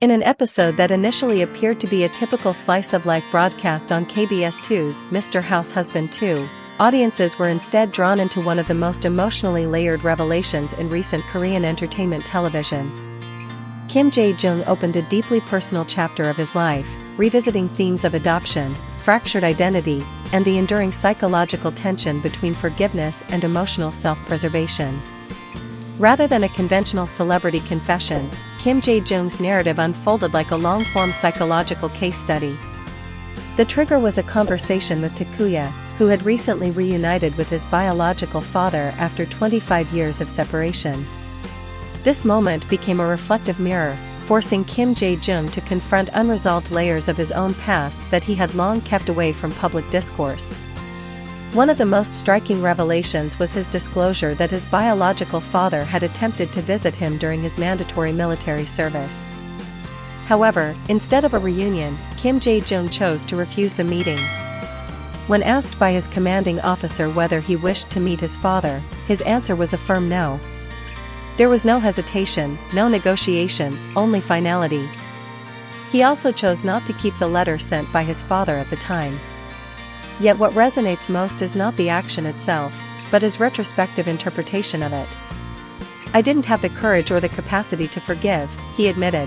In an episode that initially appeared to be a typical slice-of-life broadcast on KBS2's Mr. House Husband 2, audiences were instead drawn into one of the most emotionally layered revelations in recent Korean entertainment television. Kim Jae Joong opened a deeply personal chapter of his life, revisiting themes of adoption, fractured identity, and the enduring psychological tension between forgiveness and emotional self-preservation. Rather than a conventional celebrity confession, Kim Jae Joong's narrative unfolded like a long-form psychological case study. The trigger was a conversation with Taekuya, who had recently reunited with his biological father after 25 years of separation. This moment became a reflective mirror, forcing Kim Jae Joong to confront unresolved layers of his own past that he had long kept away from public discourse. One of the most striking revelations was his disclosure that his biological father had attempted to visit him during his mandatory military service. However, instead of a reunion, Kim Jae Joong chose to refuse the meeting. When asked by his commanding officer whether he wished to meet his father, his answer was a firm no. There was no hesitation, no negotiation, only finality. He also chose not to keep the letter sent by his father at the time. Yet what resonates most is not the action itself, but his retrospective interpretation of it. "I didn't have the courage or the capacity to forgive," he admitted.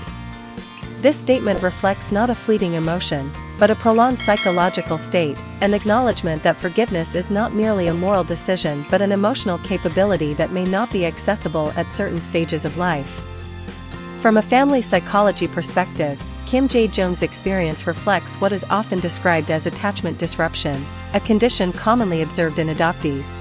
This statement reflects not a fleeting emotion, but a prolonged psychological state, an acknowledgement that forgiveness is not merely a moral decision but an emotional capability that may not be accessible at certain stages of life. From a family psychology perspective, Kim Jae Joong's experience reflects what is often described as attachment disruption, a condition commonly observed in adoptees.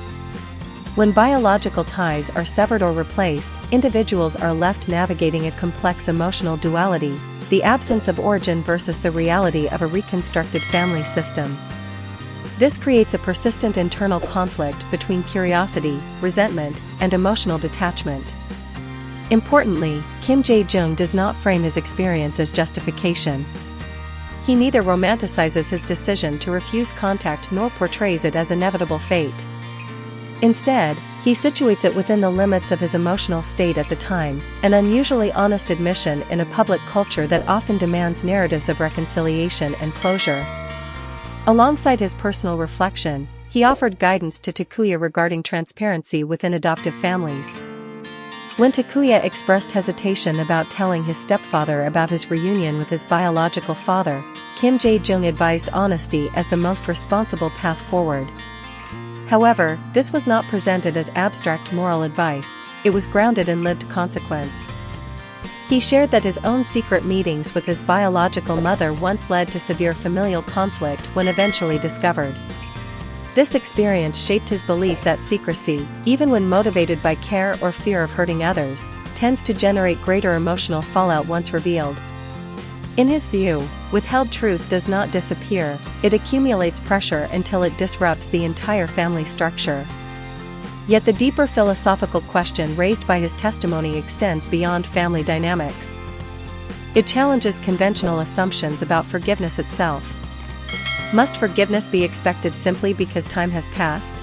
When biological ties are severed or replaced, individuals are left navigating a complex emotional duality, the absence of origin versus the reality of a reconstructed family system. This creates a persistent internal conflict between curiosity, resentment, and emotional detachment. Importantly, Kim Jae Joong does not frame his experience as justification. He neither romanticizes his decision to refuse contact nor portrays it as inevitable fate. Instead, he situates it within the limits of his emotional state at the time, an unusually honest admission in a public culture that often demands narratives of reconciliation and closure. Alongside his personal reflection, he offered guidance to Taekuya regarding transparency within adoptive families. When Taekuya expressed hesitation about telling his stepfather about his reunion with his biological father, Kim Jae Joong advised honesty as the most responsible path forward. However, this was not presented as abstract moral advice, it was grounded in lived consequence. He shared that his own secret meetings with his biological mother once led to severe familial conflict when eventually discovered. This experience shaped his belief that secrecy, even when motivated by care or fear of hurting others, tends to generate greater emotional fallout once revealed. In his view, withheld truth does not disappear, it accumulates pressure until it disrupts the entire family structure. Yet the deeper philosophical question raised by his testimony extends beyond family dynamics. It challenges conventional assumptions about forgiveness itself. Must forgiveness be expected simply because time has passed?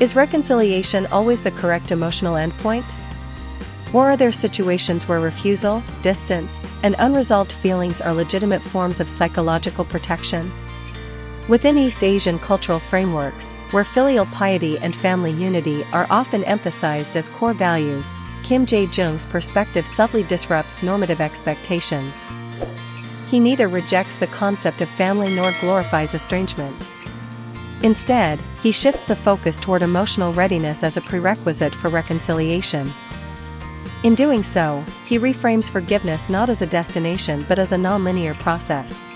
Is reconciliation always the correct emotional endpoint? Or are there situations where refusal, distance, and unresolved feelings are legitimate forms of psychological protection? Within East Asian cultural frameworks, where filial piety and family unity are often emphasized as core values, Kim Jae Joong's perspective subtly disrupts normative expectations. He neither rejects the concept of family nor glorifies estrangement. Instead, he shifts the focus toward emotional readiness as a prerequisite for reconciliation. In doing so, he reframes forgiveness not as a destination but as a nonlinear process.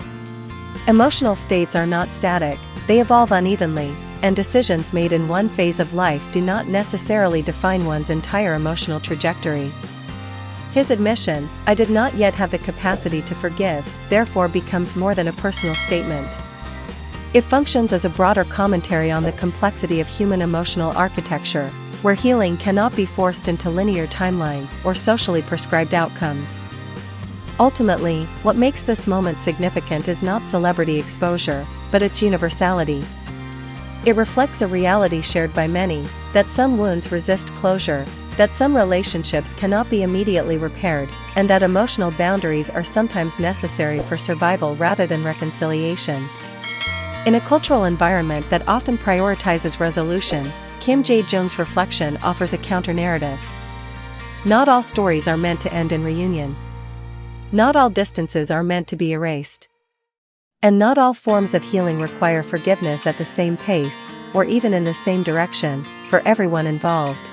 Emotional states are not static, they evolve unevenly, and decisions made in one phase of life do not necessarily define one's entire emotional trajectory. His admission, "I did not yet have the capacity to forgive," therefore becomes more than a personal statement. It functions as a broader commentary on the complexity of human emotional architecture, where healing cannot be forced into linear timelines or socially prescribed outcomes. Ultimately, what makes this moment significant is not celebrity exposure, but its universality. It reflects a reality shared by many, that some wounds resist closure, that some relationships cannot be immediately repaired, and that emotional boundaries are sometimes necessary for survival rather than reconciliation. In a cultural environment that often prioritizes resolution, Kim Jae Joong's reflection offers a counter-narrative. Not all stories are meant to end in reunion. Not all distances are meant to be erased. And not all forms of healing require forgiveness at the same pace, or even in the same direction, for everyone involved.